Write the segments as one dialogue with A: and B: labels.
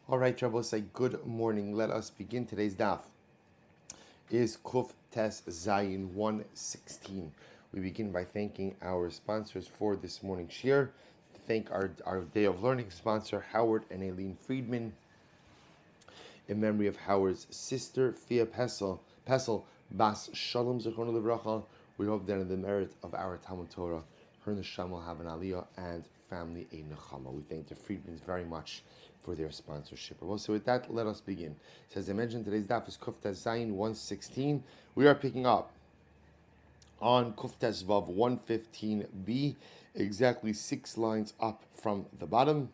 A: All right, Shabbos, say good morning. Let us begin today's daf. Is Kuf Tes Zayin 116. We begin by thanking our sponsors for this morning's shir. Thank our Day of Learning sponsor, Howard and Aileen Friedman, in memory of Howard's sister, Fia Pessel Bas Shalom Zechron Livracha. We hope that in the merit of our Talmud Torah, her neshama will have an aliyah and family a nechama. We thank the Friedmans very much for their sponsorship. So with that, let us begin. So as I mentioned, today's daf is Kuftas Zayin 116. We are picking up on Kuftas Vav 115b, exactly 6 lines up from the bottom,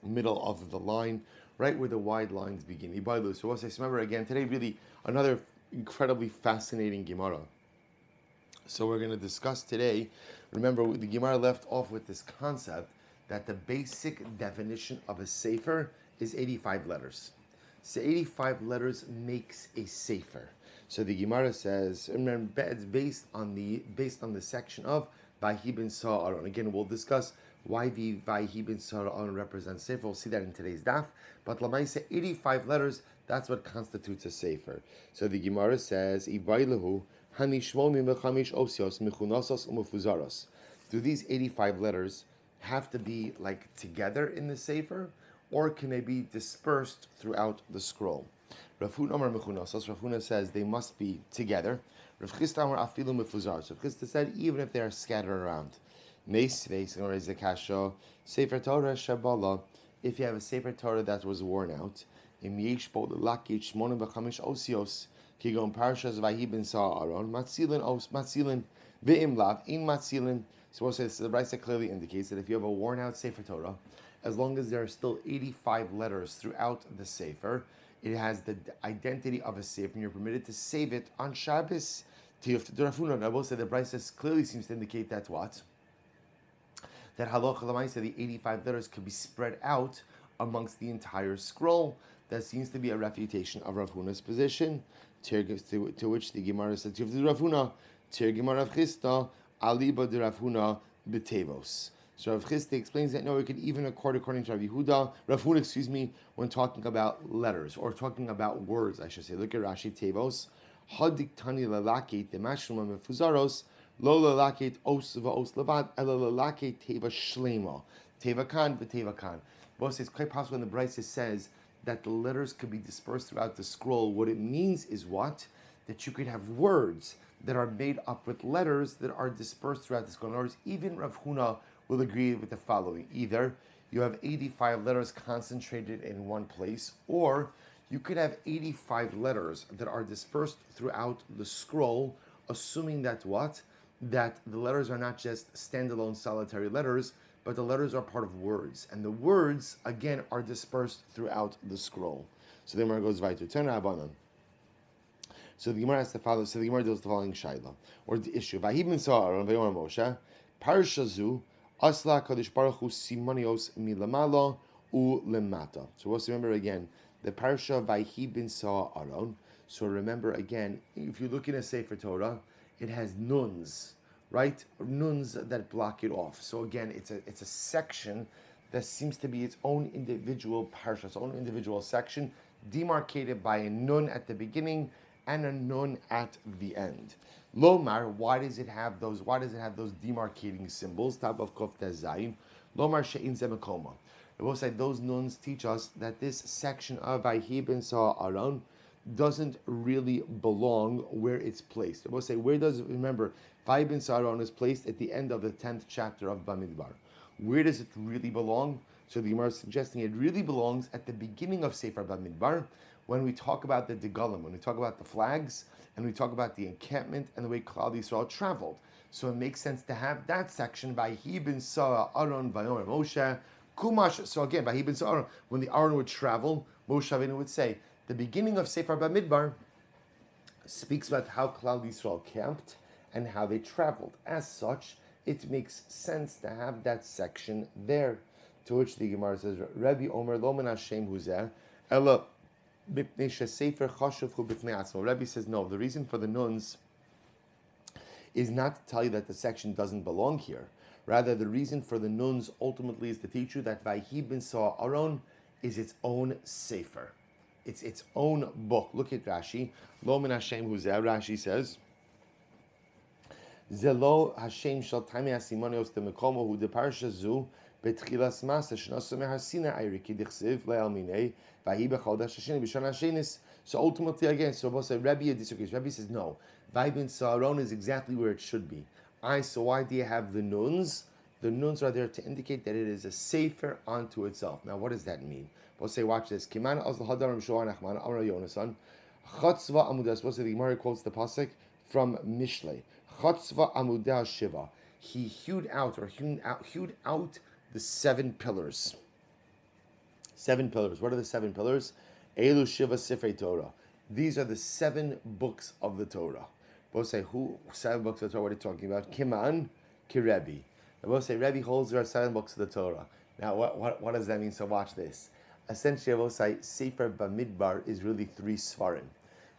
A: middle of the line, right where the wide lines begin. So remember again, today really another incredibly fascinating Gemara. So we're going to discuss today, remember the Gemara left off with this concept that the basic definition of a sefer is 85 letters. So 85 letters makes a sefer. So the Gemara says, remember, it's based on the section of Vayhi ben Sa'aron. Again, we'll discuss why the Vayhi ben Sa'aron represents sefer. We'll see that in today's daf. But Lamaisa, 85 letters, that's what constitutes a sefer. So the Gemara says, Ibailahu Hanishmoni mechamish osios mechunasos umufuzaros. Do these 85 letters have to be like together in the sefer, or can they be dispersed throughout the scroll? Rav Huna says they must be together. Rav Chisda Amar afilu mefuzaros. Rav Chisda said even if they are scattered around. Meisveis or Ezekasha Sefer Torah Shabala. If you have a Sefer Torah that was worn out, im yesh bo lakich shmona b'chamish osios kigon parshas Vayhi ben Sa'aron matzilin os matzilin ve'im lav in matzilin. So the Brisa clearly indicates that if you have a worn out Sefer Torah, as long as there are still 85 letters throughout the Sefer, it has the identity of a Sefer, and you're permitted to save it on Shabbos. Rav Huna said the Brisa clearly seems to indicate that what? That halacha l'maisa, the 85 letters could be spread out amongst the entire scroll. That seems to be a refutation of Rav Huna's position, to which the Gemara said, Rav Huna, Gemara Rav Chisda, Aliba de Rav Huna betevos. So Rav Chisda explains that no, it could even according to Rav Huna, when talking about letters, or talking about words, I should say. Look at Rashi Tevos. Hadik tani lalakit demashma mefuzaros, lo lalakit os va'os levad, ela lalakit teva shlema. Teva kan v'teva kan. Both it's quite possible when the Brisa says that the letters could be dispersed throughout the scroll. What it means is what? That you could have words that are made up with letters that are dispersed throughout the scroll. In other words, even Rav Huna will agree with the following. Either you have 85 letters concentrated in one place, or you could have 85 letters that are dispersed throughout the scroll, assuming that what? That the letters are not just standalone solitary letters, but the letters are part of words. And the words, again, are dispersed throughout the scroll. So the Gemara goes weiter. Turn Rabbanan. So the Gemara has to follow. So the Gemara does the following shaila or the issue. Vayhi ben Sa'aron v'yom Moshe parsha zu asla kadosh baruch hu simonios milamala u lemata. So let's remember again the parsha Vayhi ben Sa'aron. So remember again, if you look in a Sefer Torah, it has nuns, right? Nuns that block it off. So again, it's a section that seems to be its own individual parsha, its own individual section, demarcated by a nun at the beginning and a nun at the end. Lomar, why does it have those demarcating symbols? Top of Kof Tezayin. Lomar she'in zemekoma. The both side, those nuns teach us that this section of Vayhi ben Sa'aron doesn't really belong where it's placed. The both say, where does it? Remember, Vayhi ben Sa'aron is placed at the end of the 10th chapter of Bamidbar. Where does it really belong? So the Gemara is suggesting it really belongs at the beginning of Sefer Bamidbar, when we talk about the Degalim, when we talk about the flags, and we talk about the encampment and the way Klal Yisrael traveled. So it makes sense to have that section by Vayhi ben Sa'aron v'yomer Moshe Kumash. So again, Vayhi ben Sa'aron, when the Aaron would travel, Moshe Rabbeinu would say, the beginning of Sefer Bamidbar speaks about how Klal Yisrael camped and how they traveled. As such, it makes sense to have that section there. To which the Gemara says, Rabbi Omer lo men Hashem huzeh, ela Rebbe says, no, the reason for the nuns is not to tell you that the section doesn't belong here. Rather, the reason for the nuns ultimately is to teach you that Vayhi ben Sa'aron is its own sefer. It's its own book. Look at Rashi. Lo min Hashem hu zeh. Rashi says, Zelo Hashem shel taimei hasimonios demekomo hu deparsha zu betchilas masa shnasu mehasina ayriki dichsiv le'alminei vahi bechodesh hasheni b'shana hashenis. So ultimately, again, so we'll say Rebbe disagrees. Rebbe says no. Vaibin Sa'aron is exactly where it should be. So why do you have the nuns? The nuns are there to indicate that it is a sefer unto itself. Now, what does that mean? We'll say, watch this. Kiman az l'hadarim shoah nachman amar Yonasan. Chatzva amudas. We'll say the Gemara quotes the pasuk from Mishlei. Chatzva amudah shiva. He hewed out the 7 pillars. 7 pillars. What are the 7 pillars? Elu shiva sifrei Torah. These are the 7 books of the Torah. We'll say, who 7 books of the Torah? What are you talking about? Kiman, Kirebi. We'll say Rebbe holds there are 7 books of the Torah. Now, what does that mean? So watch this. Essentially, we'll say Sefer Bamidbar is really 3 svarim.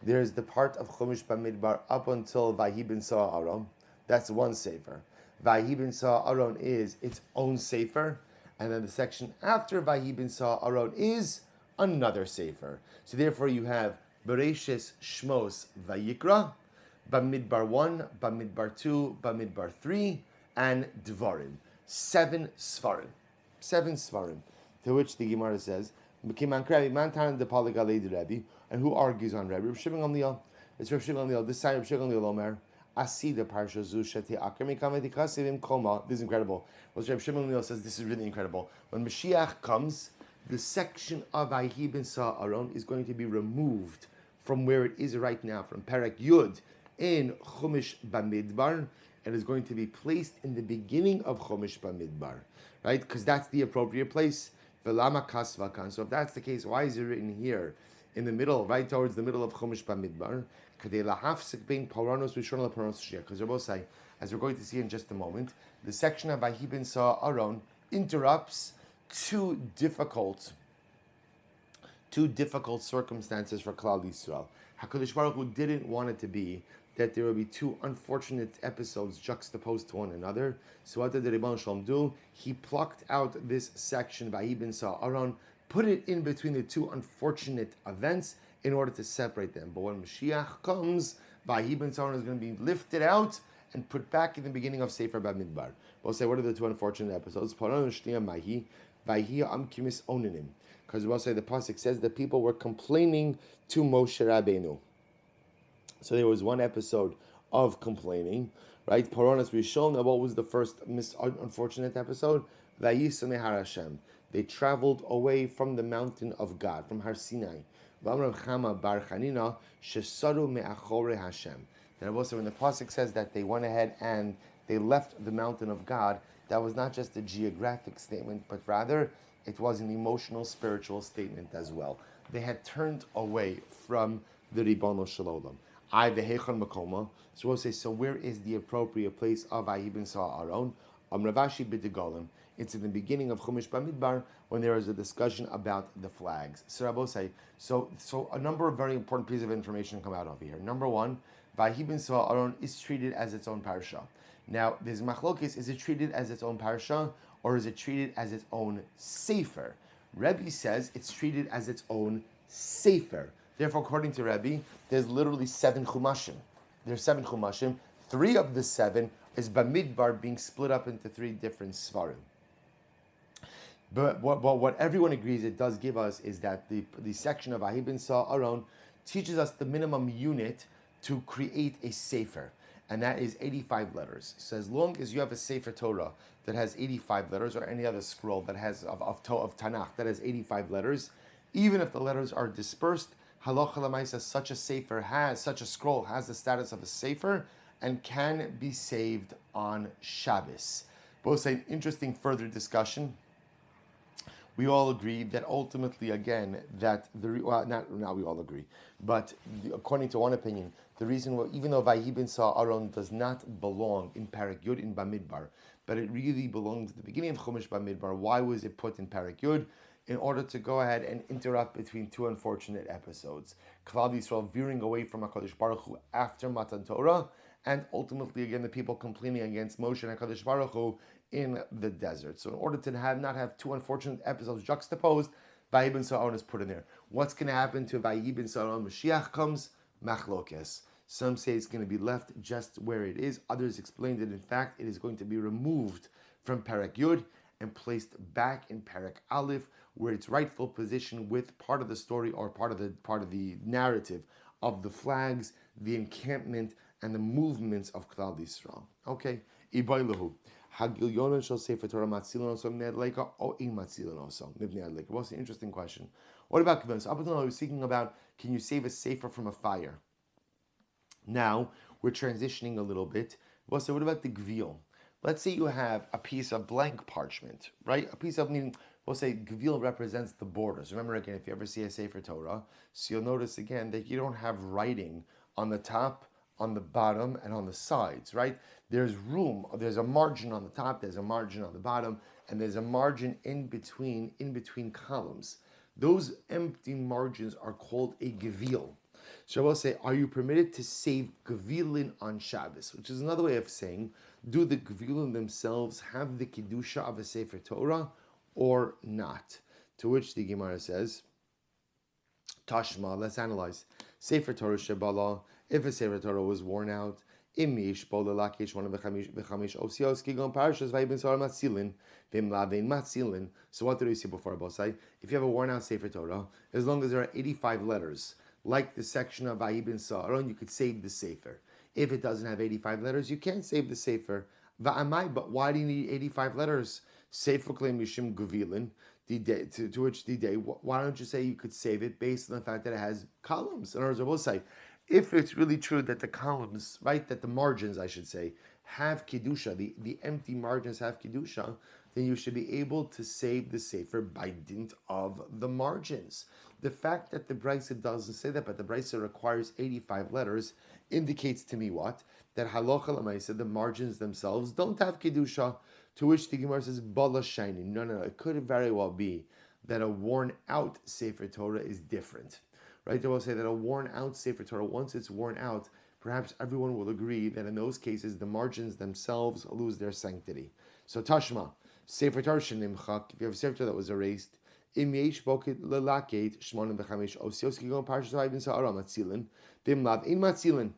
A: There's the part of Chumash Bamidbar up until Vahi ben Sa'aron. That's one sefer. Vahi ben Sa'aron is its own sefer, and then the section after Vahi ben Sa'aron is another sefer. So therefore, you have Bereshis, Shmos, Vayikra, Bamidbar 1, Bamidbar 2, Bamidbar 3, and Dvarim. 7 Svarim. 7 Svarim. To which the Gemara says, and who argues on Rebbe? Rav Shimon Gamliel. It's Rav Shimon Gamliel. This side Rav Shimon Gamliel Omer. Asida Parsha Zu Sheti Akrami Kameti Kasivim Koma. This is incredible. What Rav Shimon Gamliel says, this is really incredible. When Mashiach comes, the section of Vahi ben Sa'aron is going to be removed from where it is right now, from Perek Yud in Chumash Bamidbar, and is going to be placed in the beginning of Chumash Bamidbar, right? Because that's the appropriate place. Velama kasvakan. So if that's the case, why is it written here in the middle, right towards the middle of Chumash Bamidbar? Because they're both saying, as we're going to see in just a moment, the section of Vahi ben Sa'aron interrupts two difficult circumstances for Klal Yisrael. HaKadosh Baruch Hu didn't want it to be that there will be 2 unfortunate episodes juxtaposed to one another. So what did the Rebbeinu Shalom do? He plucked out this section, Vahi ben Sa'aron, put it in between the 2 unfortunate events in order to separate them. But when Mashiach comes, Vahi ben Sa'aron is going to be lifted out and put back in the beginning of Sefer Bamidbar. We'll say, what are the 2 unfortunate episodes? Because we'll say the pasuk says that people were complaining to Moshe Rabbeinu. So there was one episode of complaining, right? Paronas Rishon. Now, what was the first unfortunate episode? Vayisam Har Hashem. They traveled away from the mountain of God, from Har Sinai. V'amrav Chama bar Chanina shesaru me'achore Hashem. Then also when the pasuk says that they went ahead and they left the mountain of God, that was not just a geographic statement, but rather it was an emotional, spiritual statement as well. They had turned away from the Ribono Shel Olam. So we'll say, so where is the appropriate place of Vahi ben Sa'aron? Ravashi b'degalim. It's in the beginning of Chumash Bamidbar when there is a discussion about the flags. So Rabbi say, so a number of very important pieces of information come out of here. Number 1, Vahi ben Sa'aron is treated as its own parsha. Now, there's machlokes, is it treated as its own parsha or is it treated as its own sefer? Rebbe says it's treated as its own sefer. Therefore, according to Rebbe, there's literally 7 chumashim. There's 7 chumashim. 3 of the 7 is Bamidbar being split up into 3 different svarim. But what everyone agrees it does give us is that the section of Vahi ben Sa'aron teaches us the minimum unit to create a sefer, and that is 85 letters. So as long as you have a sefer Torah that has 85 letters, or any other scroll that has of Tanakh that has 85 letters, even if the letters are dispersed, halacha l'maisa, such a scroll has the status of a sefer and can be saved on Shabbos. Both say an interesting further discussion. We all agree that ultimately, again, that not we all agree, but according to one opinion, the reason why, even though Vahi ben Sa'aron does not belong in Perek Yud in Bamidbar, but it really belongs at the beginning of Chumash Bamidbar, why was it put in Perek Yud? In order to go ahead and interrupt between 2 unfortunate episodes. Klal Yisrael veering away from HaKadosh Baruch Hu after Matan Torah, and ultimately, again, the people complaining against Moshe and HaKadosh Baruch Hu in the desert. So in order to not have 2 unfortunate episodes juxtaposed, Vayi ben Sa'aron is put in there. What's going to happen to Vayi ben Sa'aron? Mashiach comes, machlokes. Some say it's going to be left just where it is. Others explain that in fact it is going to be removed from Perek Yud and placed back in Perek Aleph, where its rightful position with part of the story or part of the narrative of the flags, the encampment, and the movements of Klal Yisrael. Okay, Ibaylahu. Hagilyonon shall say for Torah matzilin also mnei adleika or in matzilin also mibnei adleika. What's the interesting question? What about Kivon? So up until now, I was speaking about can you save a sefer from a fire? Now we're transitioning a little bit. Well, so what about the gvil? Let's say you have a piece of blank parchment, right? A piece of meaning. We'll say gvil represents the borders. Remember again, if you ever see a sefer Torah, so you'll notice again that you don't have writing on the top, on the bottom, and on the sides, right? There's room, there's a margin on the top, there's a margin on the bottom, and there's a margin in between columns. Those empty margins are called a gevil. So I will say, are you permitted to save gevilin on Shabbos? Which is another way of saying, do the gevilin themselves have the kedusha of a sefer Torah or not? To which the Gemara says, Tashma, let's analyze. Sefer Torah Shebala, if a Sefer Torah was worn out, Imish, Bolalakish, one of the Chamish Osios, Kigon Parashas, Vaibin Sar Matzilin, Vim Lavin Matzilin. So what did we see before, Bosai? If you have a worn out Sefer Torah, as long as there are 85 letters, like the section of Vaibin Sa'aron, you could save the Sefer. If it doesn't have 85 letters, you can't save the Sefer. Va'amai, but why do you need 85 letters? Sefer Klei Mishim Guvilin. To which the day, why don't you say you could save it based on the fact that it has columns? In other words, I will say, if it's really true that the columns, right, that the margins, I should say, have kedusha, the empty margins have kedusha, then you should be able to save the sefer by dint of the margins. The fact that the Brisa doesn't say that, but the Brisa requires 85 letters, indicates to me what? That halacha l'maisa, the margins themselves don't have kedusha. To which the Gemara says, Bala shiny. No. It could very well be that a worn out Sefer Torah is different. Right? They will say that a worn out Sefer Torah, once it's worn out, perhaps everyone will agree that in those cases, the margins themselves lose their sanctity. So Tashma, Sefer Torah shenimchak, if you have a Sefer Torah that was erased, Im yesh boket lelaket, shmonim v'chamish, osios kigon parshas v'ayvin sa'ara matzilin, bim lav in matzilin.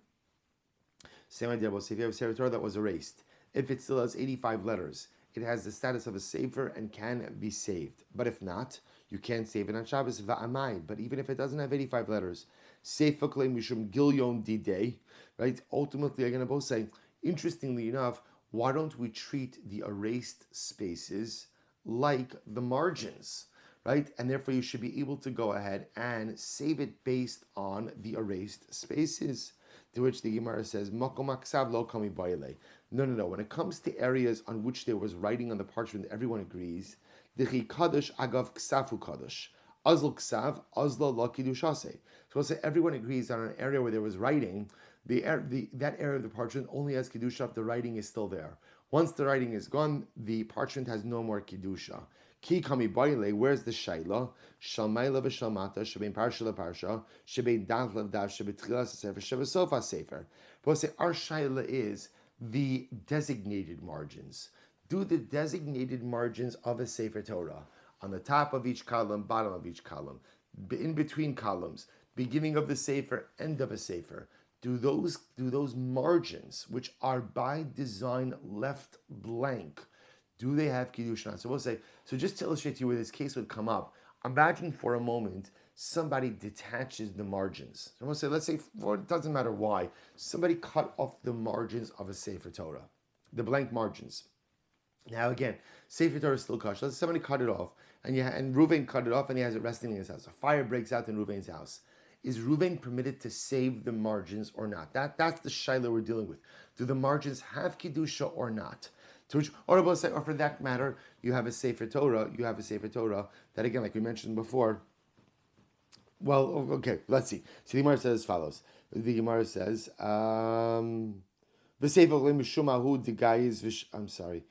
A: Same idea, but if you have a Sefer Torah that was erased, if it still has 85 letters, it has the status of a sefer and can be saved. But if not, you can't save it on Shabbos. Va'amai. But even if it doesn't have 85 letters, sefer klei mishum gilyon didei, right? Ultimately, I'm going to both say, interestingly enough, why don't we treat the erased spaces like the margins, right? And therefore, you should be able to go ahead and save it based on the erased spaces. To which the Gemara says, Makom aksav lo kami baile. No. When it comes to areas on which there was writing on the parchment, everyone agrees. Dechi kadosh agav ksafu kadosh. Azl ksav, azla la kidushase. So we'll say everyone agrees that on an area where there was writing, that area of the parchment only has kedusha if the writing is still there. Once the writing is gone, the parchment has no more kedusha. Ki kami baile, where's the shaila? Shalmaila v'shalmata, shebein parsha leparsha, shebein dav levdav, shebetchilas sefer, shebesofa sefer. But we'll say our shaila is the designated margins. Do the designated margins of a Sefer Torah on the top of each column, bottom of each column, in between columns, beginning of the Sefer, end of a Sefer. Do those margins, which are by design left blank, do they have Kiddushin? So we'll say, so just to illustrate to you where this case would come up, imagine for a moment somebody detaches the margins. So we'll say, let's say, it doesn't matter why, somebody cut off the margins of a Sefer Torah, the blank margins. Now again, Sefer Torah is still kosher. Let's say somebody cut it off, and Reuven cut it off, and he has it resting in his house. A fire breaks out in Reuven's house. Is Reuven permitted to save the margins or not? That's the shaila we're dealing with. Do the margins have kedusha or not? Or for that matter, you have a Sefer Torah. That again, like we mentioned before. Well, okay, let's see. So the Gemara says as follows. The Gemara says, I'm sorry.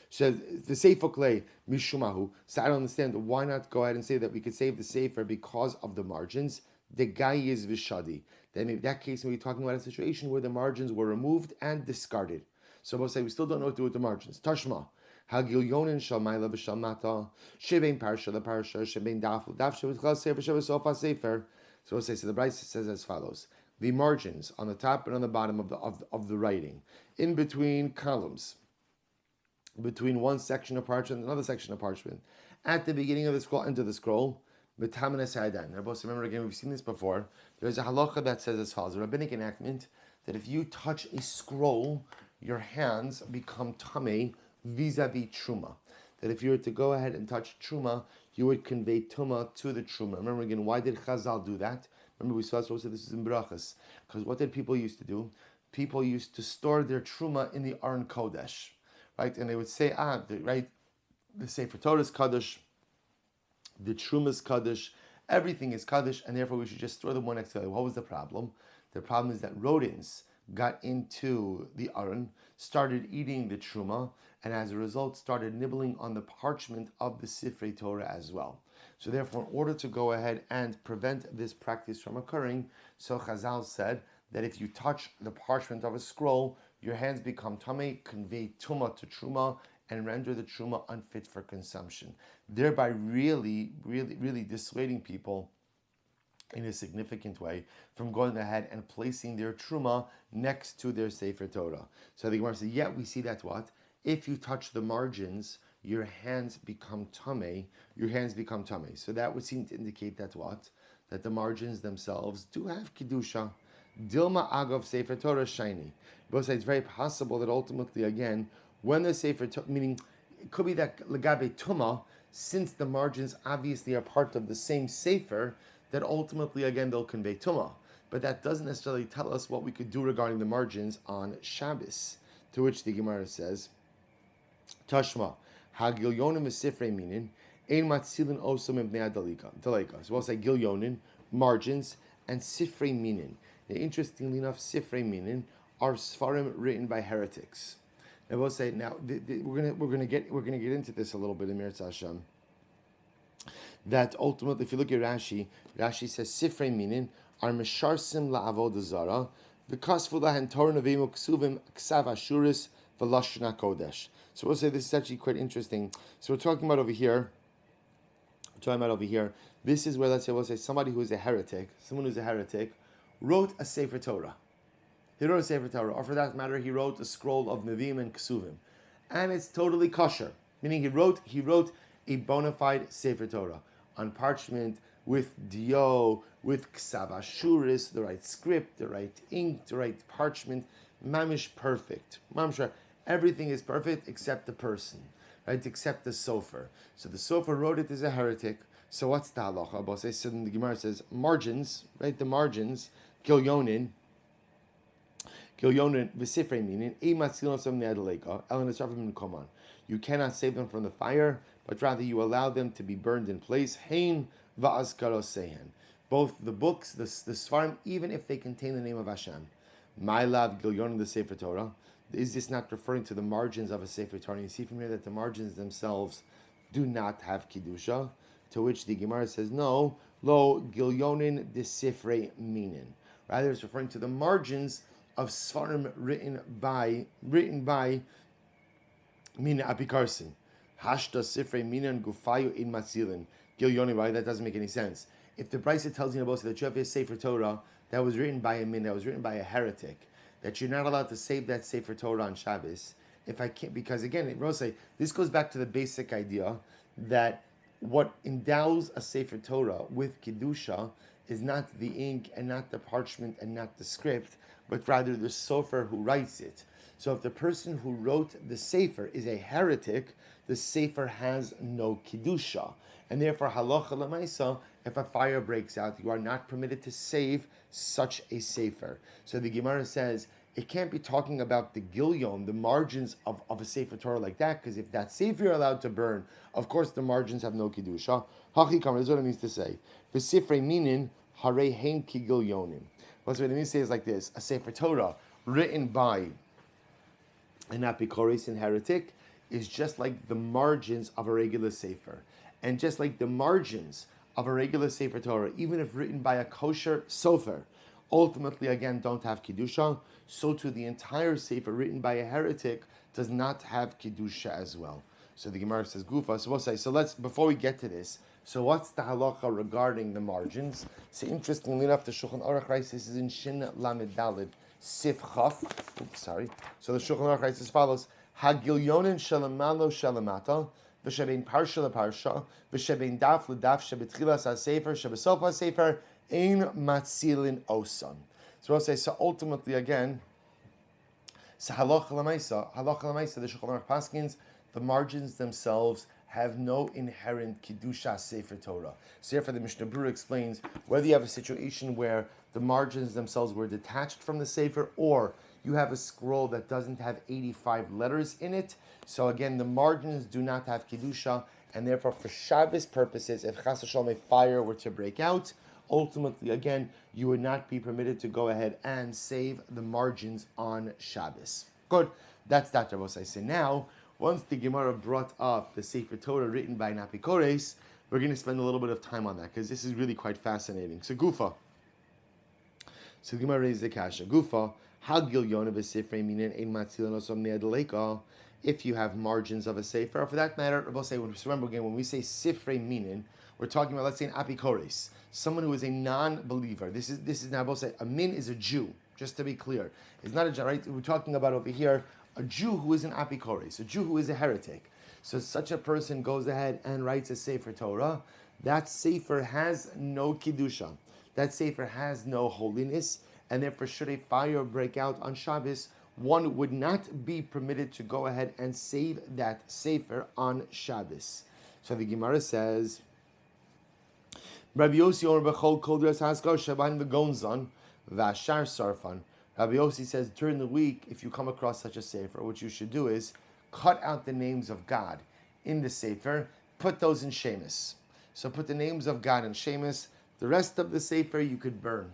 A: Says the Sefer Klei Mishumahu. So I don't understand why not go ahead and say that we could save the Sefer because of the margins. The guy is Vishadi. Then in that case, we're talking about a situation where the margins were removed and discarded. So we'll say we still don't know what to do with the margins. Tashma. Hagilyonin Shalmaila B'Shalmata, Shebein Parsha the Parsha, Shebein Daf Shavitchal Sefer Shavasofah Sefer. So the Brisa says as follows: the margins on the top and on the bottom of the writing, in between columns, between one section of parchment and another section of parchment, at the beginning of the scroll, end of the scroll. Remember again, we've seen this before. There's a halacha that says as follows: a rabbinic enactment that if you touch a scroll, your hands become tamei vis-a-vis truma. That if you were to go ahead and touch truma, you would convey tuma to the truma. Remember again, why did Chazal do that? Remember we saw this is in brachas. Because what did people used to do? People used to store their truma in the Aron Kodesh, right? And they would say, the Sefer Torah is Kaddish, the Truma is Kaddish, everything is Kaddish, and therefore we should just store them one next to the other. What was the problem? The problem is that rodents got into the Aron, started eating the Truma, and as a result started nibbling on the parchment of the Sifrei Torah as well. So therefore, in order to go ahead and prevent this practice from occurring, so Chazal said that if you touch the parchment of a scroll, your hands become tamei, convey tuma to truma, and render the truma unfit for consumption, thereby really dissuading people in a significant way from going ahead and placing their truma next to their Sefer Torah. So the Gemara says, we see that what? If you touch the margins, your hands become tamei. So that would seem to indicate that what? That the margins themselves do have kedusha. Dilma agov Sefer Torah shiny. But it's very possible that ultimately, again, when the Sefer Torah, meaning it could be that legabe tuma, since the margins obviously are part of the same Sefer, that ultimately, again, they'll convey tuma. But that doesn't necessarily tell us what we could do regarding the margins on Shabbos. To which the Gemara says, Tashma, Hagilyonim Sifrei Minin, Ein Matzilin Osam Ibnei Daleka. So we'll say Gilyonin, margins, and Sifrei Minin. Now, interestingly enough, Sifrei Minin are Sfarim written by heretics. And we'll say now we're gonna get into this a little bit in Mirz Hashem. That ultimately, if you look at Rashi says Sifrei Minin are Mesharsim LaAvodah Zara, v'kasvu lahen Torah Nevi'im Ksuvim Ksav Ashuris v'Lashon HaKodesh. So we'll say this is actually quite interesting. So we're talking about over here. This is where we'll say someone who's a heretic wrote a Sefer Torah. He wrote a Sefer Torah, or for that matter, he wrote a scroll of Nevi'im and Ksuvim, and it's totally kosher. Meaning he wrote a bona fide Sefer Torah on parchment with dio, with ksav ashuris, the right script, the right ink, the right parchment, mamish perfect. Mamish, everything is perfect except the person, right? Except the sofer. So the sofer wrote it as a heretic. So what's the halacha? So the Gemara says margins, right? The margins, kilyonin v'sifrei minin, you cannot save them from the fire, but rather you allow them to be burned in place. Hein va'azkaro sehen. Both the books, the Sfarim, even if they contain the name of Hashem. My love, Gilyon, the Sefer Torah. Is this not referring to the margins of a Sefer Torah? You see from here that the margins themselves do not have Kiddusha. To which the Gemara says, no, lo Gilyonin de Sifrei Minin. Rather, it's referring to the margins of Sfarim written by Mina Apikarsin. Hashta Sifrei Minan Gufayu in Matzilin. Gilyoni, why? That doesn't make any sense. If the Brisa tells you about that you have a Sefer Torah that was written by a min, that was written by a heretic, that you're not allowed to save that Sefer Torah on Shabbos, if I can't, because again, this goes back to the basic idea that what endows a Sefer Torah with Kedusha is not the ink and not the parchment and not the script, but rather the sofer who writes it. So if the person who wrote the Sefer is a heretic, the Sefer has no Kedusha. And therefore, halacha l'maisa, if a fire breaks out, you are not permitted to save such a Sefer. So the Gemara says, it can't be talking about the gilyon, the margins of a Sefer Torah like that, because if that Sefer you're allowed to burn, of course the margins have no Kedusha. Hachikam, that's what it means to say. The Sifrei minin, harei hein ki gilyonim. What it means to say is like this: a Sefer Torah written by an apikoris and heretic is just like the margins of a regular Sefer. And just like the margins of a regular Sefer Torah, even if written by a kosher sofer, ultimately again don't have Kedusha, so too the entire Sefer written by a heretic does not have Kedusha as well. So the Gemara says Gufa. So we'll say, so let's, before we get to this, so what's the halacha regarding the margins? So interestingly enough, the Shulchan Aruch writes, this is in Shin Lamed Daled, Sif Chaf. Oops, sorry. So the Shulchan Aruch writes as follows: Hagilyonin shalamalo shalamata, v'shebein parsha leparsha, v'shebein daf ledaf, shebetchilas hasefer, shebesof hasefer, ein matzilin osan. So we'll say, so ultimately again, so halacha l'maisa, the Shulchan Aruch paskins, the margins themselves have no inherent Kedusha Sefer Torah. So therefore the Mishnah Berurah explains, whether you have a situation where the margins themselves were detached from the Sefer, or you have a scroll that doesn't have 85 letters in it, so again, the margins do not have Kedusha, and therefore for Shabbos purposes, if Chas v'Shalom a fire were to break out, ultimately, again, you would not be permitted to go ahead and save the margins on Shabbos. Good. That's that, Shabbos. I say now, once the Gemara brought up the Sefer Torah written by an Apikores, we're going to spend a little bit of time on that, because this is really quite fascinating. So, Gufa. So, the Gemara raises the kasha. Gufa, Hagil Yona v'Sifrei minin ein matzilin osom ne'adleika. If you have margins of a Sefer, or for that matter, we'll say, remember again, when we say Sifrei minin, we're talking about, let's say, an Apikores, someone who is a non-believer. This is now, we'll say, a min is a Jew, just to be clear. It's not a Jew, right? We're talking about over here a Jew who is an Apikores, a Jew who is a heretic. So such a person goes ahead and writes a Sefer Torah. That Sefer has no Kiddusha. That Sefer has no holiness, and therefore should a fire break out on Shabbos, one would not be permitted to go ahead and save that Sefer on Shabbos. So the Gemara says, Rabbi Yossi Omer B'chol Kol Dras Haskar Shaban V'Gonzan V'Ashar Sarfan. Rabbi Yossi says, during the week, if you come across such a Sefer, what you should do is cut out the names of God in the Sefer, put those in Shemus. So put the names of God in Shemus. The rest of the Sefer you could burn.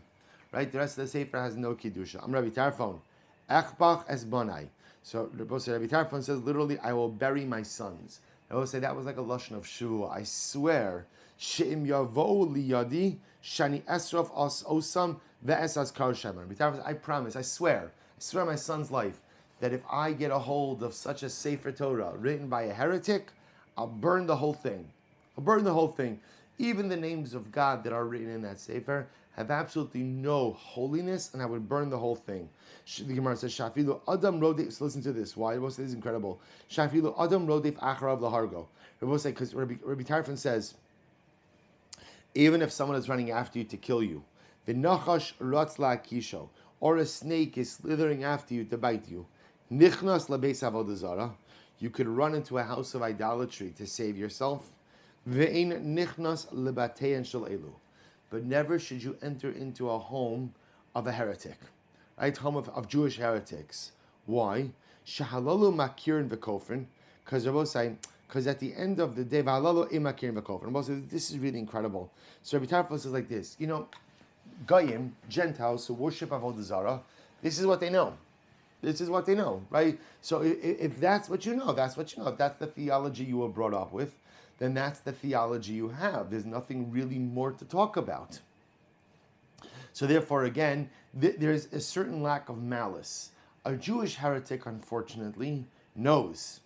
A: Right? The rest of the Sefer has no Kiddusha. I'm Rabbi Tarfon. Echbach es bonai. So Rabbi Tarfon says, literally, I will bury my sons. I will say that was like a lashon of shua. I swear, she'im yavo liyadi shani esraf os osam ve'esas kar sheman. I promise, I swear my son's life, that if I get a hold of such a Sefer Torah written by a heretic, I'll burn the whole thing. Even the names of God that are written in that Sefer have absolutely no holiness, and I would burn the whole thing. The Gemara says, Shafilu Adam Rodef, so listen to this, why? This is incredible. Shafilu Adam Rodef Acharav Lahargo. Rabbi say, because Rabbi Tarfon says, even if someone is running after you to kill you, the Nachash Ratzla Kisho, or a snake is slithering after you to bite you, Nichnas Labeis Avodah Zarah, you could run into a house of idolatry to save yourself. Ve'ein Nichnas Lebatein Shel Elu. But never should you enter into a home of a heretic, right? Home of Jewish heretics. Why? Shahalalu makirin v'kofrin, because at the end of the day, v'halalu imakirin v'kofrin. This is really incredible. So Rabbi Tarfon says like this, Goyim, Gentiles who worship Avodah Zarah, this is what they know. Right? So if that's what you know, that's what you know. If that's the theology you were brought up with, then that's the theology you have. There's nothing really more to talk about. So therefore, again, there's a certain lack of malice. A Jewish heretic, unfortunately, knows.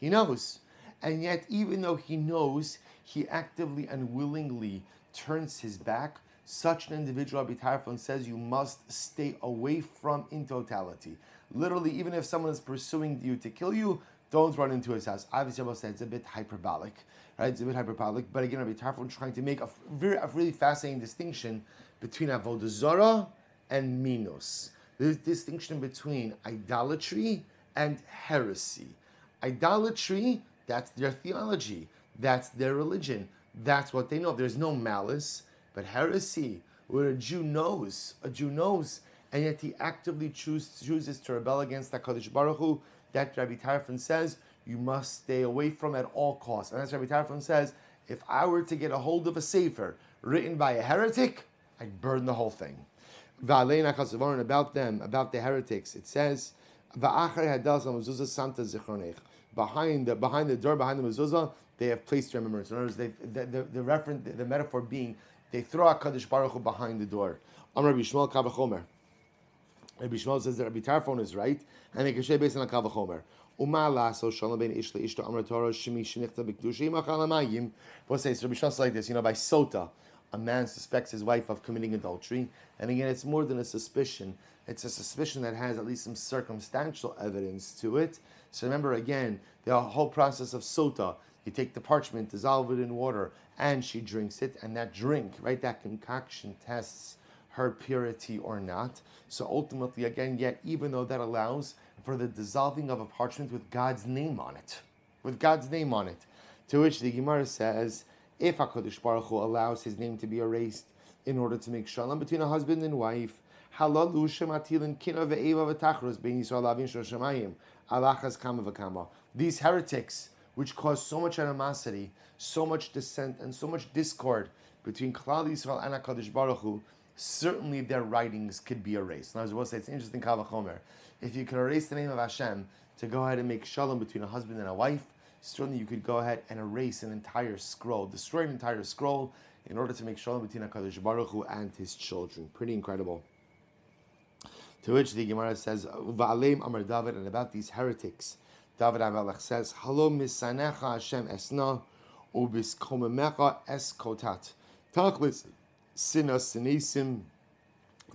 A: He knows. And yet, even though he knows, he actively and willingly turns his back. Such an individual, Rabbi Tarfon says, you must stay away from in totality. Literally, even if someone is pursuing you to kill you, don't run into his house. Obviously, I will say it's a bit hyperbolic, right? It's a bit hyperbolic. But again, Rabbi Tarfon is trying to make a really fascinating distinction between Avodah Zarah and Minos. There's a distinction between idolatry and heresy. Idolatry, that's their theology. That's their religion. That's what they know. There's no malice. But heresy, where a Jew knows, and yet he actively chooses to rebel against HaKadosh Baruch Hu, that Rabbi Tarfon says you must stay away from at all costs. And as Rabbi Tarfon says, if I were to get a hold of a sefer written by a heretic, I'd burn the whole thing. About the heretics, it says, behind the door, behind the mezuzah, they have placed remembrance. In other words, the metaphor being, they throw HaKadosh Baruch Hu behind the door. Rabbi Shmuel Kavachomer. Rabbi Shmuel says that Rabbi Tarfon is right, and they can say based on Kavachomer. Umala so shalom ben ish leishto amar Torah shemi shenichta b'kedushim achal hamayim. We'll say so. B'shas like this, by sota, a man suspects his wife of committing adultery, and again, it's more than a suspicion. It's a suspicion that has at least some circumstantial evidence to it. So remember again, the whole process of sota. You take the parchment, dissolve it in water, and she drinks it, and that drink, right, that concoction tests her purity or not. So ultimately, again, yet even though that allows for the dissolving of a parchment with God's name on it, to which the Gemara says, if HaKadosh Baruch Hu allows his name to be erased in order to make shalom between a husband and wife, these heretics, which cause so much animosity, so much dissent, and so much discord between Klal Yisrael and HaKadosh Baruch Hu, certainly their writings could be erased. Now, as I will say, it's interesting, Kal Vachomer. If you could erase the name of Hashem to go ahead and make shalom between a husband and a wife, certainly you could go ahead and erase an entire scroll, destroy an entire scroll, in order to make shalom between HaKadosh Baruch Hu and his children. Pretty incredible. To which the Gemara says, Va'aleim Amar David, and about these heretics, David HaMelech says, Halo misanecha Hashem esna, ubiskommecha eskotat. Tachlis sinas sinesim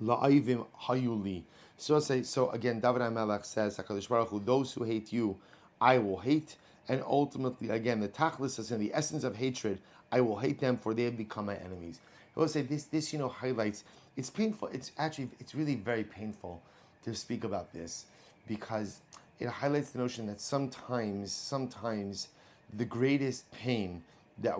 A: la'ivim hayuli. So again, David HaMelech says, HaKadosh Baruch Hu, those who hate you, I will hate. And ultimately, again, the tachlis is in the essence of hatred, I will hate them, for they have become my enemies. I will say this highlights, it's painful, it's really very painful to speak about this, because it highlights the notion that sometimes the greatest pain that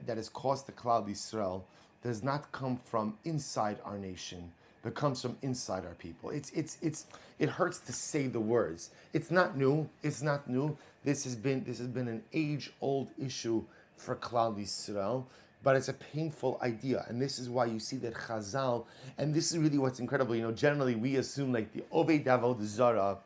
A: has caused the Klal Yisrael does not come from inside our nation, but comes from inside our people. It hurts to say the words. It's not new. This has been an age-old issue for Klal Yisrael, but it's a painful idea, and this is why you see that Chazal, and this is really what's incredible. Generally we assume like the Oved Avod Zara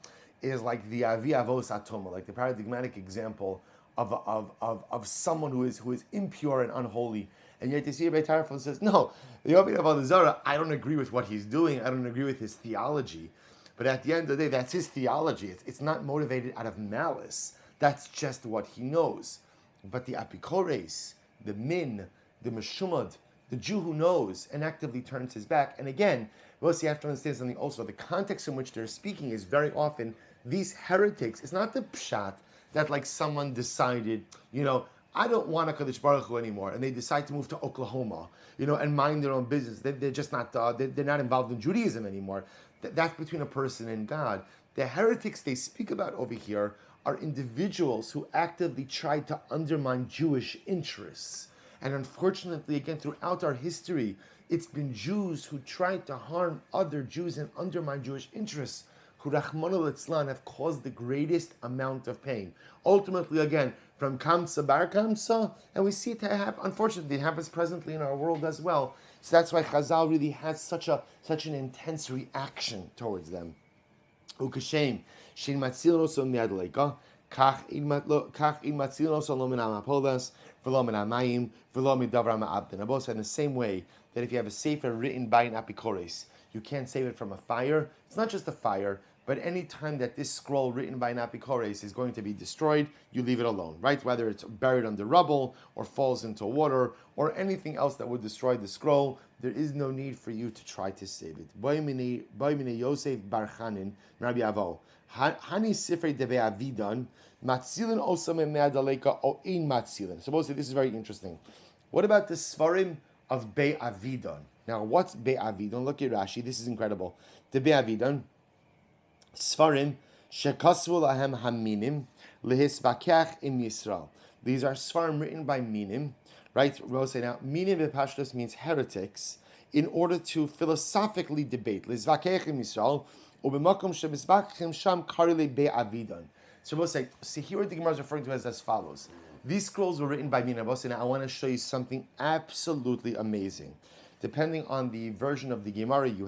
A: is like the Avi Avos Atoma, like the paradigmatic example of someone who is impure and unholy. And yet you see Rabbi Tarfon says, no, the Oved Avod Zara, I don't agree with what he's doing, I don't agree with his theology. But at the end of the day, that's his theology. It's not motivated out of malice. That's just what he knows. But the Apikores, the Min, the Meshumad, the Jew who knows and actively turns his back. And again, you have to understand something also. The context in which they're speaking is very often these heretics. It's not the pshat that like someone decided, I don't want HaKadosh Baruch Hu anymore, and they decide to move to Oklahoma, and mind their own business. They're just not, they're not involved in Judaism anymore. That's between a person and God. The heretics they speak about over here are individuals who actively try to undermine Jewish interests. And unfortunately, again, throughout our history, it's been Jews who tried to harm other Jews and undermine Jewish interests, who Rachmana litzlan have caused the greatest amount of pain. Ultimately, again, from Kamsa Bar Kamsa, and we see it happen. Unfortunately, it happens presently in our world as well. So that's why Chazal really has such an intense reaction towards them. Ukashem, Shin Matzil Noso Miadleika, Kach in Matzil Noso Lomin Amapolas, Velomin Amayim, Velomin Davram Abdin. Abos said in the same way that if you have a sefer written by an apikores, you can't save it from a fire. It's not just a fire, but any time that this scroll written by an apikores is going to be destroyed, you leave it alone, right? Whether it's buried under rubble or falls into water or anything else that would destroy the scroll, there is no need for you to try to save it. Boimine Yosef Bar Chanin, Rabbi Avo. Hani Sifrei Debe Avidan, Matzilin Osam Me'adaleka O In Matzilin. Supposedly this is very interesting. What about the Svarim of Be Avidan? Now, what's Be Avidan? Look at Rashi. This is incredible. The Be Avidan, Svarim Shekasvu Lahem Haminim Lehisvakech in Yisrael. These are Svarim written by Minim, right? We'll say now, Minim Bepashtos means heretics, in order to philosophically debate. Lehisvakech in Yisrael, Ubemakom Shebizvakechem Sham Karile Be Avidan. So we'll say, see here what the Gemara is referring to as follows. These scrolls were written by Minim. And I want to show you something absolutely amazing. Depending on the version of the Gemara you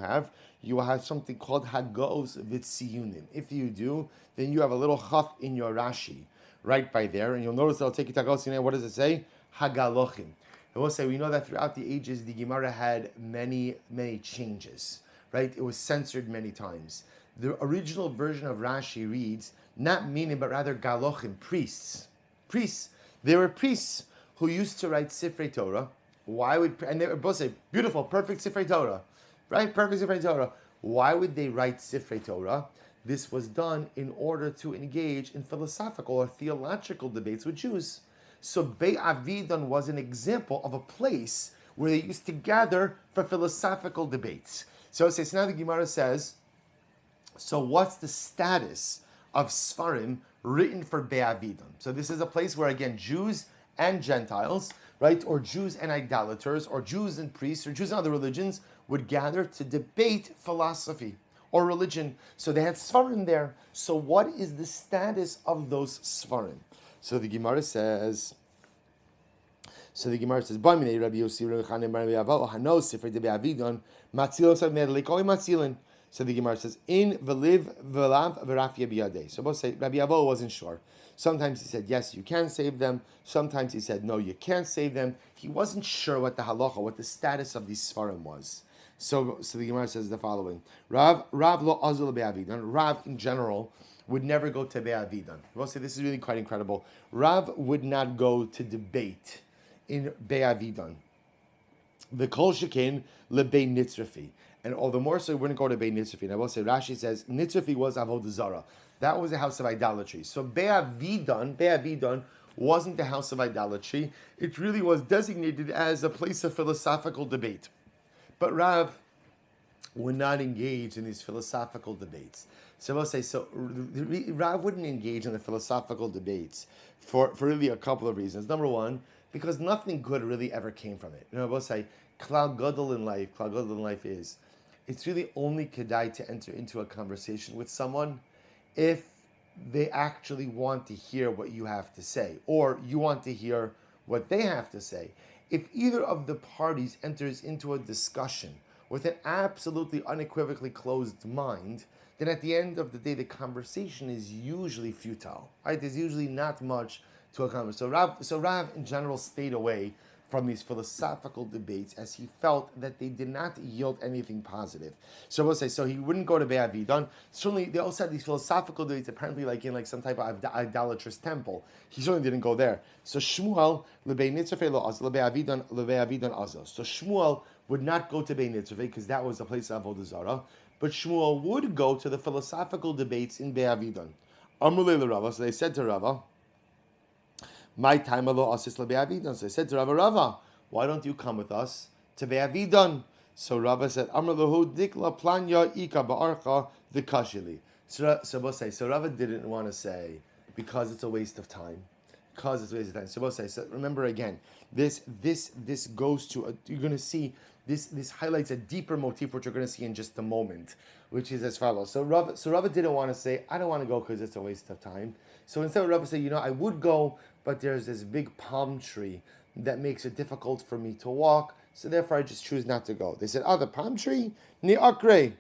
A: will have something called Hagos V'Tziyunim. If you do, then you have a little chaf in your Rashi, right by there, and you'll notice I'll take it to Hagos. What does it say? Hagalochim. I will say, we know that throughout the ages, the Gemara had many, many changes, right? It was censored many times. The original version of Rashi reads, not minim, but rather galochim, priests. Priests. There were priests who used to write Sifrei Torah. Why would, and they were both say, beautiful, perfect Sifrei Torah, right? Perfect Sifrei Torah. Why would they write Sifrei Torah? This was done in order to engage in philosophical or theological debates with Jews. So Beit Avidon was an example of a place where they used to gather for philosophical debates. So now the Gemara says, so what's the status of Sfarim written for Beit Avidon? So this is a place where, again, Jews and Gentiles, right, or Jews and idolaters, or Jews and priests, or Jews and other religions would gather to debate philosophy or religion. So they had Sfarim there. So what is the status of those Sfarim? So the Gemara says, Bamine Rabbi Yossi Rechanim Rabbi Avo Hano Sifrei de Avidon Matzil Sav Merlikoi Matzilin. So the Gemara says, in Veliv Velav Verafia Biyadeh. So both say Rabbi Avo wasn't sure. Sometimes he said, yes, you can save them. Sometimes he said, no, you can't save them. He wasn't sure what the halacha, what the status of these Sfarim was. So the Gemara says the following: Rav lo azul be'avidon. Rav in general would never go to be'avidon. We'll say this is really quite incredible. Rav would not go to debate in be'avidon. The kol shekin lebei nitzrafi, and all the more so he wouldn't go to Beit Nitzrafi. And I will say Rashi says Nitzrafi was avodah zara. That was a house of idolatry. So be'avidon wasn't the house of idolatry. It really was designated as a place of philosophical debate. But Rav would not engage in these philosophical debates. So I'll say, Rav wouldn't engage in the philosophical debates for really a couple of reasons. Number one, because nothing good really ever came from it. You know, I will say, klal gadol in life is, it's really only kedai to enter into a conversation with someone if they actually want to hear what you have to say, or you want to hear what they have to say. If either of the parties enters into a discussion with an absolutely unequivocally closed mind, then at the end of the day, the conversation is usually futile. Right? There's usually not much to a conversation. So Rav in general stayed away from these philosophical debates as he felt that they did not yield anything positive. So we'll say, so he wouldn't go to Beit Avidon. Certainly, they also had these philosophical debates, apparently like in some type of idolatrous temple. He certainly didn't go there. So Shmuel, lebei nitzrafei lo az, lebei Avidon azo. So Shmuel would not go to Beit Nitzrafei because that was a place of avodah zara. But Shmuel would go to the philosophical debates in Beit Avidon. Amrulei l'Rava, so they said to Rava, my time alo asis lebe'avidon. So I said to Rava, why don't you come with us to be'avidon? So Rava said, Amr lahu dikla planya ika ba'archa v'kashili. So Rava didn't want to say because it's a waste of time. Because it's a waste of time. So both say, so remember again, this goes to you're going to see this highlights a deeper motif which you're going to see in just a moment, which is as follows. So Rava didn't want to say, I don't want to go because it's a waste of time. So instead Rava said, I would go, but there's this big palm tree that makes it difficult for me to walk, so therefore I just choose not to go. They said, the palm tree? Ni'akre.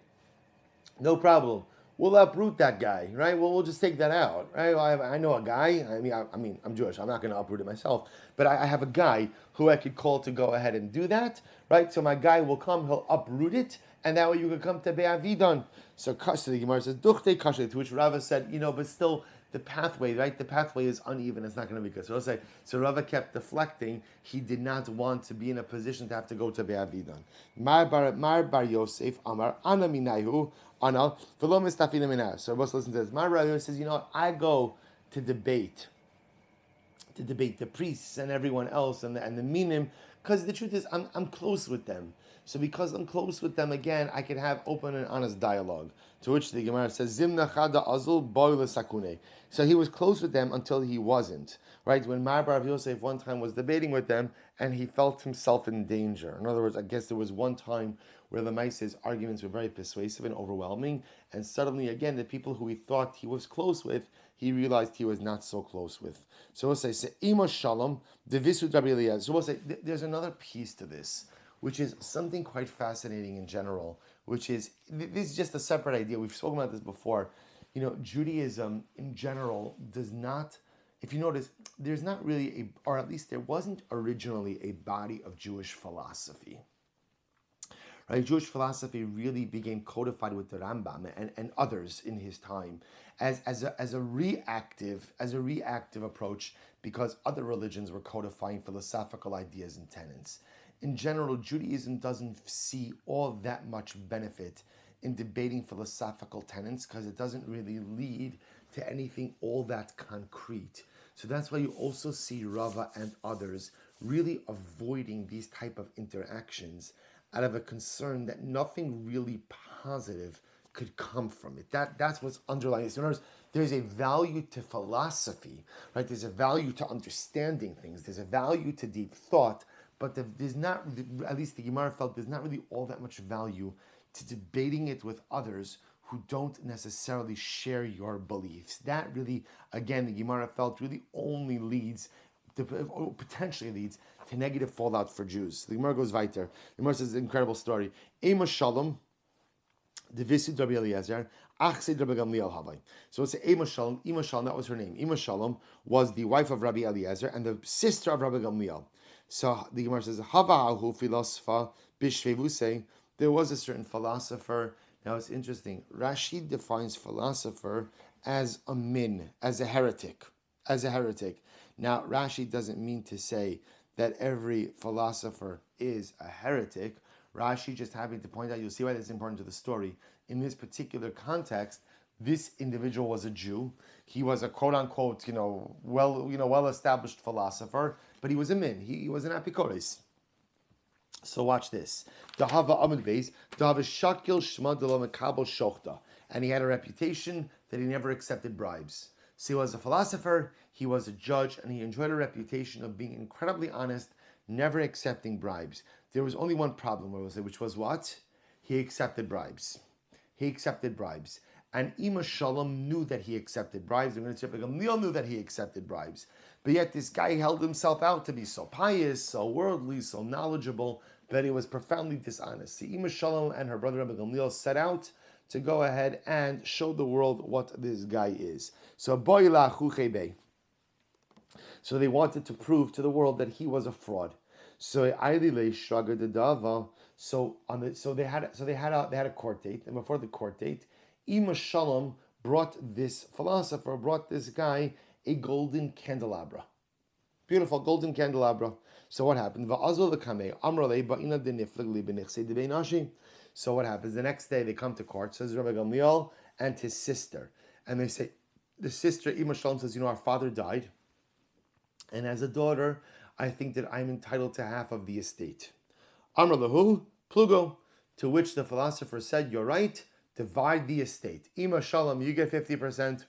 A: No problem. We'll uproot that guy, right? Well, we'll just take that out, right? Well, I know a guy. I mean, I'm Jewish. I'm not going to uproot it myself, but I have a guy who I could call to go ahead and do that, right? So my guy will come, he'll uproot it, and that way you can come to Be'avidon. So the Gemara says, Duchte kashle, to which Rava said, but still, the pathway, right? The pathway is uneven. It's not going to be good. So Rava kept deflecting. He did not want to be in a position to have to go to Be'avidon. Mar bar Yosef Amar Ana Minayu Ana V'lo Mistafina Minah. So Rava listens to this. Mar bar Yosef says, I go to debate the priests and everyone else and the minim, because the truth is I'm close with them. So because I'm close with them, again, I can have open and honest dialogue. To which the Gemara says, Zimna chada azul boy sakune. So he was close with them until he wasn't. Right? When Mar bar Yosef one time was debating with them and he felt himself in danger. In other words, I guess there was one time where the Maise's arguments were very persuasive and overwhelming, and suddenly again the people who he thought he was close with, he realized he was not so close with. So we'll say, Se'ima Shalom, Devisu Rabbi Eliezer. So we'll say, there's another piece to this, which is something quite fascinating in general, which is, this is just a separate idea. We've spoken about this before. Judaism in general does not, if you notice, there's not really or at least there wasn't originally a body of Jewish philosophy. Right? Jewish philosophy really became codified with the Rambam and others in his time as a reactive approach because other religions were codifying philosophical ideas and tenets. In general, Judaism doesn't see all that much benefit in debating philosophical tenets because it doesn't really lead to anything all that concrete. So that's why you also see Rava and others really avoiding these type of interactions out of a concern that nothing really positive could come from it. That's what's underlying this. In other words, there's a value to philosophy, right? There's a value to understanding things. There's a value to deep thought, but there's not, at least the Gemara felt, there's not really all that much value to debating it with others who don't necessarily share your beliefs. That really, again, the Gemara felt really only potentially leads to negative fallout for Jews. The Gemara goes weiter. The Gemara says an incredible story. Ema Shalom, the Visid Rabbi Eliezer, Achsid Rabbi Gamliel Havai. So it's Ema Shalom. Ema Shalom, that was her name. Ema Shalom was the wife of Rabbi Eliezer and the sister of Rabbi Gamliel. So the Gemara says, Hava'ahu philosopher bishvevuse. There was a certain philosopher. Now it's interesting. Rashi defines philosopher as a min, as a heretic. Now Rashi doesn't mean to say that every philosopher is a heretic. Rashi just having to point out, you'll see why that's important to the story. In this particular context, this individual was a Jew. He was a quote unquote, well established philosopher, but he was a min. He was an apikoris. So watch this. Dahava Amud Beis, Dahava Shakil Shma Delo Mekabel Shochta. And he had a reputation that he never accepted bribes. So he was a philosopher, he was a judge, and he enjoyed a reputation of being incredibly honest, never accepting bribes. There was only one problem, which was what? He accepted bribes. And Ima Shalom knew that he accepted bribes. The Gamliel knew that he accepted bribes. But yet this guy held himself out to be so pious, so worldly, so knowledgeable, that he was profoundly dishonest. So Ima Shalom and her brother Rabbi Gamliel set out to go ahead and show the world what this guy is. So they wanted to prove to the world that he was a fraud. So they had a court date, and before the court date, Ima Shalom brought this guy a golden candelabra. Beautiful golden candelabra. So what happened? So what happens? The next day they come to court, says Rabbi Gamliel and his sister. And they say, the sister, Ima Shalom, says, our father died. And as a daughter, I think that I'm entitled to half of the estate. Amr lahu, plugo. To which the philosopher said, you're right, divide the estate. Ima Shalom, you get 50%.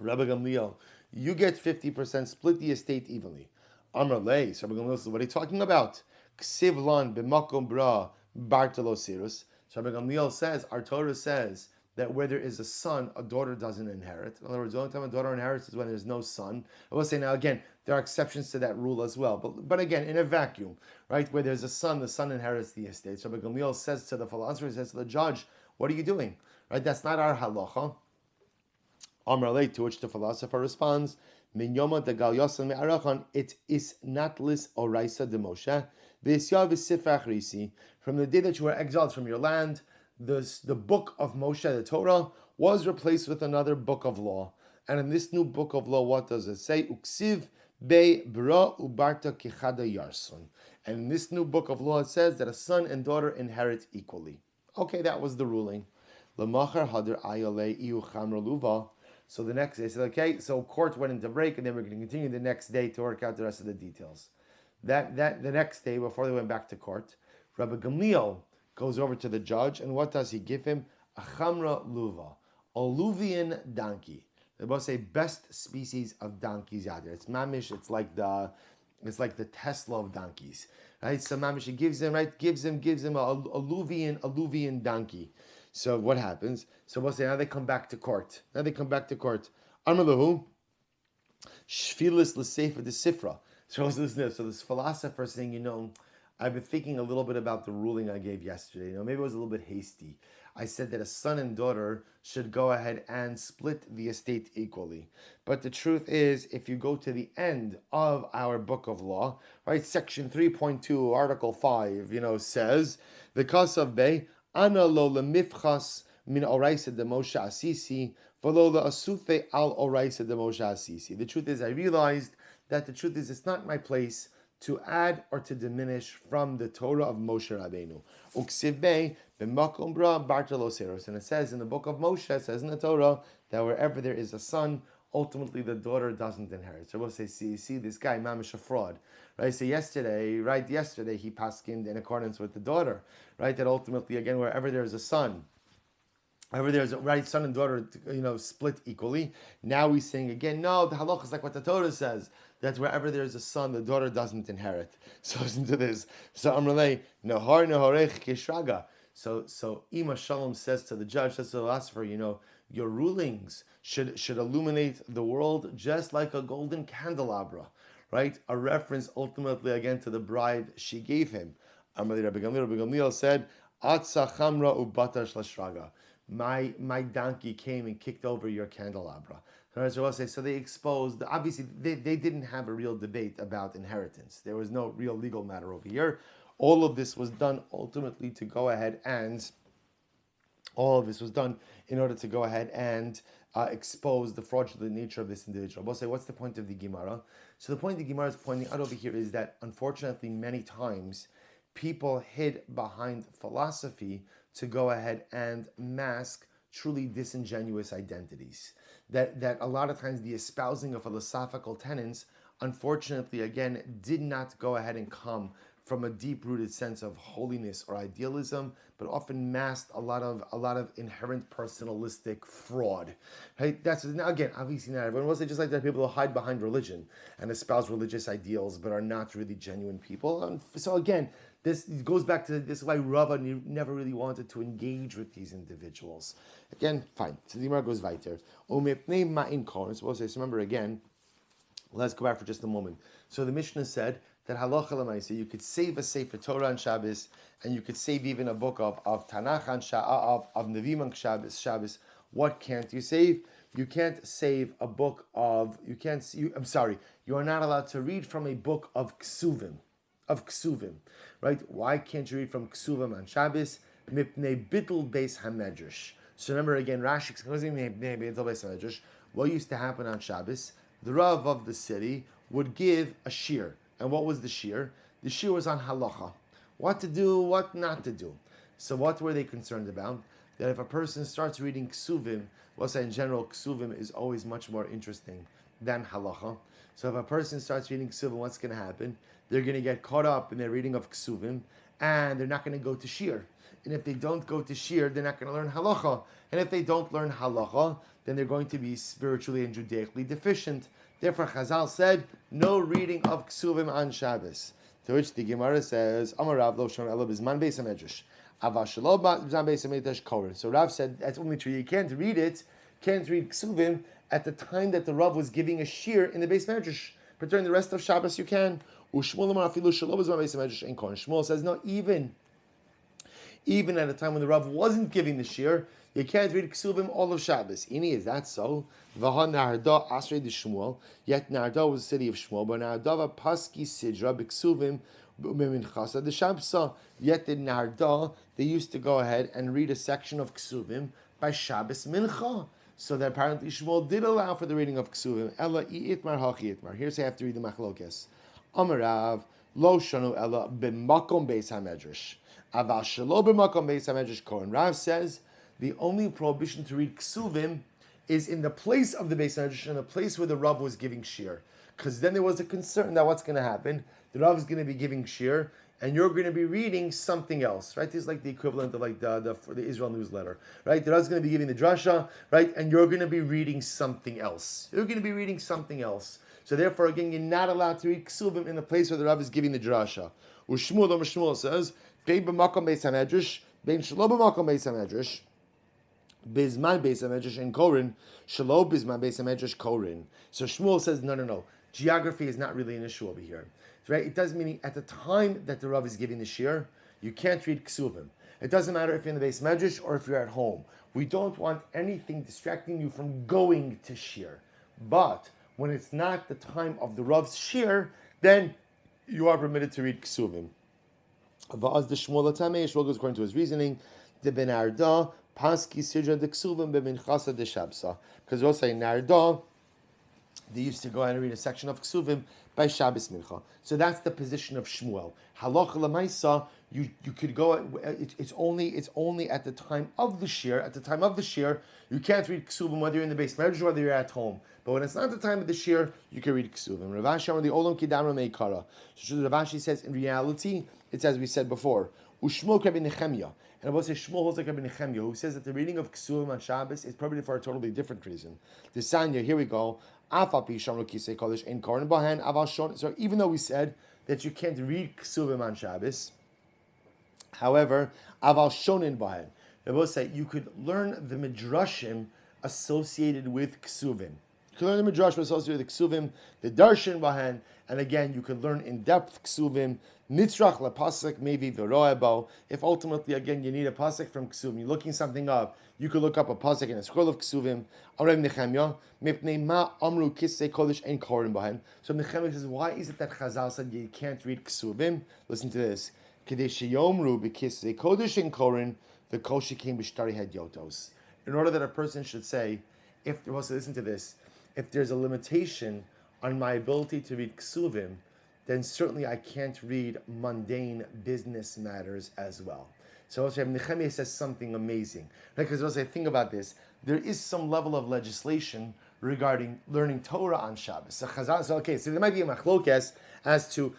A: Rabbi Gamliel, you get 50%, split the estate evenly. Amr lei, so Rabbi Gamliel says, what are you talking about? Ksiv lan b'makom bra bartelo sirus. So Rabbi Gamliel says, our Torah says, that where there is a son, a daughter doesn't inherit. In other words, the only time a daughter inherits is when there's no son. I will say now again, there are exceptions to that rule as well. But again, in a vacuum, right, where there's a son, the son inherits the estate. So Rabbi Gamliel says to the philosopher, he says to the judge, what are you doing? Right, that's not our halacha. Amar lei, to which the philosopher responds, Min yoma de gal yosan me'arachan, it is natlis oraisa de Moshe, v'isyav v'sifach risi, from the day that you were exiled from your land, the book of Moshe, the Torah, was replaced with another book of law. And in this new book of law, what does it say? Uksiv be bra ubarta kichada yarson. And in this new book of law, it says that a son and daughter inherit equally. Okay, that was the ruling. Lamachar hadar ayale iu chamra luva. So the next day, said, okay, so court went into break, and then we're going to continue the next day to work out the rest of the details. The next day, before they went back to court, Rabbi Gamliel goes over to the judge, and what does he give him? A chamra luva, a Luvian donkey. They both say best species of donkeys out there. It's mamish. It's like the Tesla of donkeys, right? So mamish, he gives him a Luvian donkey. So what happens? So we'll say now they come back to court. Amar lahu, shfilis l'sefer de sifra. So listen to this. So this philosopher saying, I've been thinking a little bit about the ruling I gave yesterday. Maybe it was a little bit hasty. I said that a son and daughter should go ahead and split the estate equally. But the truth is, if you go to the end of our book of law, right, section 3.2, article 5, says, the Kasav Bey, Ana lo lemifchas min oraisa de Moshe Asisi, v'lo le'asufe al oraisa de Moshe Asisi. The truth is, I realized that the truth is, it's not my place to add or to diminish from the Torah of Moshe Rabbeinu. Uksivbei b'makom bra bartaloseros. And it says in the book of Moshe, it says in the Torah, that wherever there is a son, ultimately the daughter doesn't inherit. So we'll say, see this guy, mamish a fraud. Right? So yesterday he paskined in accordance with the daughter. Right? That ultimately, again, wherever there is a son, wherever there's a son and daughter, split equally. Now he's saying again, no, the halach is like what the Torah says, that wherever there's a son, the daughter doesn't inherit. So listen to this. So Amrulay, Nahar Nahorech Kishraga. So Ima Shalom says to the judge, says to the philosopher, your rulings should illuminate the world just like a golden candelabra, right? A reference ultimately again to the bride she gave him. Amrulay Rabbi Gamliel said, Atza Chamra Ubatar Shlashraga. My donkey came and kicked over your candelabra. So they exposed, obviously they didn't have a real debate about inheritance. There was no real legal matter over here. All of this was done ultimately to go ahead and, all of this was done in order to go ahead and expose the fraudulent nature of this individual. We'll say, what's the point of the Gemara? So the point the Gemara is pointing out over here is that unfortunately many times people hid behind philosophy to go ahead and mask truly disingenuous identities. That a lot of times the espousing of philosophical tenets, unfortunately, again, did not go ahead and come from a deep-rooted sense of holiness or idealism, but often masked a lot of inherent personalistic fraud. Right? That's now again, obviously not everyone was. Just like that, people who hide behind religion and espouse religious ideals, but are not really genuine people. And so again, this goes back to this is why Rava never really wanted to engage with these individuals. Again, fine. So the Gemara goes weiter. So remember again, let's go back for just a moment. So the Mishnah said that halacha l'maaseh, you could save a Sefer Torah on Shabbos, and you could save even a book of Tanakh on of Nevi'im on Shabbos. What can't you save? You can't save a book of. You are not allowed to read from a book of Ksuvim. Right? Why can't you read from Ksuvim on Shabbos? Mipnei bittul beis hamedrash. So remember again, Rashi explains mipnei bittul beis hamedrash. What used to happen on Shabbos? The Rav of the city would give a shir. And what was the shir? The shir was on halacha. What to do, what not to do. So what were they concerned about? That if a person starts reading Ksuvim, we'll say in general, Ksuvim is always much more interesting than halacha. So if a person starts reading Ksuvim, what's going to happen? They're going to get caught up in their reading of Ksuvim, and they're not going to go to shir. And if they don't go to shir, they're not going to learn halacha. And if they don't learn halacha, then they're going to be spiritually and Judaically deficient. Therefore, Chazal said, no reading of Ksuvim on Shabbos. To which the Gemara says, Amar Rav lo shon elo bizman beis hamedrash. Ava shelo bizman beis hamedrash koren. So Rav said, that's only true. You can't read Ksuvim at the time that the Rav was giving a shir in the beis hamedrash. But during the rest of Shabbos, you can. Shmuel says, no, even at a time when the Rav wasn't giving the shir, you can't read Ksuvim all of Shabbos. Ini, is that so? V'ha Narda Asrei de Shmuel. Yet Narda was the city of Shmuel, but Narda Paski Sidra B'Ksuvim B'Minchasa the Shabsa. Yet in Narda, they used to go ahead and read a section of Ksuvim by Shabbos Mincha. So that apparently Shmuel did allow for the reading of Ksuvim. Ella Itmar Hachi Itmar. Here's I have to read the Machlokes. Amarav Lo Shanu Ella B'Makom Beis HaMedrash. Aval Shelo B'Makom Beis HaMedrash Kohen. Rav says the only prohibition to read Ksuvim is in the place of the Beis HaMedrash, in the place where the Rav was giving shir. Because then there was a concern that what's going to happen? The Rav is going to be giving shir, and you're going to be reading something else, right? This is like the equivalent of like the Israel newsletter, right? The Rav is going to be giving the drasha, right? And you're going to be reading something else. So therefore, again, you're not allowed to read Ksuvim in the place where the Rav is giving the drasha. Shmuel says, Bein b'makom beis hamedrash, bein shelo b'makom beis hamedrash, bizman beis hamedrash and korin, shelo bizman beis hamedrash korin. So Shmuel says, no. Geography is not really an issue over here. right? It does meaning at the time that the Rav is giving the shir, you can't read ksuvim. It doesn't matter if you're in the base medrash or if you're at home. We don't want anything distracting you from going to shir. But when it's not the time of the Rav's shir, then you are permitted to read ksuvim. Va'az the Shmuel Tamei, Shmuel goes according to his reasoning, the ben arda paski sidra de ksuvim beminchasa de shabsa. Because also in Narda, they used to go out and read a section of ksuvim by Shabbos Mincha. So that's the position of Shmuel. Halacha lemaisa, you could go. It's only at the time of the shir. At the time of the shir, you can't read ksuvim whether you're in the base medrash or whether you're at home. But when it's not the time of the shir, you can read ksuvim. Rav Ashi on the olam kidamra meikara. So Rav Ashi says in reality, it's as we said before. Ushmo Rabbi Nechemia. And Rabbi says Shmuel holds like Rabbi Nechemia, who says that the reading of ksuvim on Shabbos is probably for a totally different reason. The Sanya, here we go. So even though we said that you can't read ksuvim on Shabbos, however, aval shonin bahen. They both say you could learn the midrashim associated with ksuvim. You could learn the midrashim associated with ksuvim, the darshan bahen, and again you could learn in depth ksuvim. Nitzrach lepasek maybe v'roebo. If ultimately again you need a pasuk from ksuvim, you're looking something up, you could look up a pasuk in a scroll of ksuvim. Amrei Nechemia mipnei ma amru kisei kodesh ein korin bahen. So Nechemia says, why is it that Chazal said you can't read ksuvim? Listen to this. Kedei sheyomru b'kisei kodesh ein korin the kol shekein b'shtari had yotos. In order that a person should say, if there was to listen to this, if there's a limitation on my ability to read ksuvim, then certainly I can't read mundane business matters as well. So also Nechemia says something amazing. Because as I think about this, there is some level of legislation regarding learning Torah on Shabbos. So there might be a machlokes as to,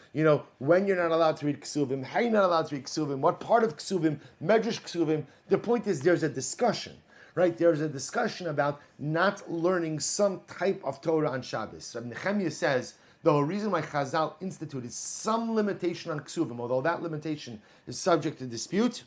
A: when you're not allowed to read ksuvim, how you're not allowed to read ksuvim, what part of ksuvim, medrash ksuvim. The point is there's a discussion, right? There's a discussion about not learning some type of Torah on Shabbos. So Nechemia says, the whole reason why Chazal instituted some limitation on ksuvim, although that limitation is subject to dispute,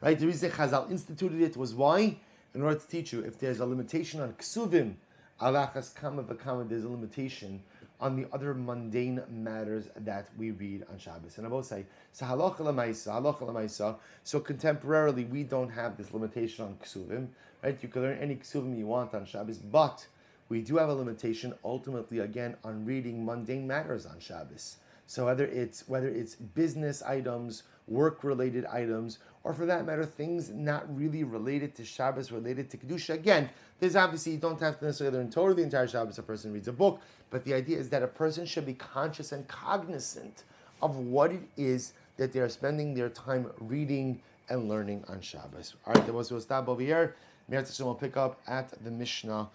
A: right? The reason Chazal instituted it was why? In order to teach you, if there's a limitation on ksuvim, alachas kama v'kama, there's a limitation on the other mundane matters that we read on Shabbos. And I both say, so halacha l'maisa, so contemporarily we don't have this limitation on ksuvim, right? You can learn any ksuvim you want on Shabbos, but we do have a limitation, ultimately, again, on reading mundane matters on Shabbos. So whether it's business items, work-related items, or for that matter, things not really related to Shabbos, related to Kedusha. Again, there's obviously, you don't have to necessarily learn Torah the entire Shabbos, a person reads a book, but the idea is that a person should be conscious and cognizant of what it is that they are spending their time reading and learning on Shabbos. All right, we'll stop over here. Me'er Hashem will pick up at the Mishnah.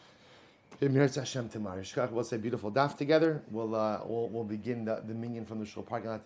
A: Me'er Hashem tomorrow. We'll say beautiful daf together. We'll begin the minyan from the shul parking lot.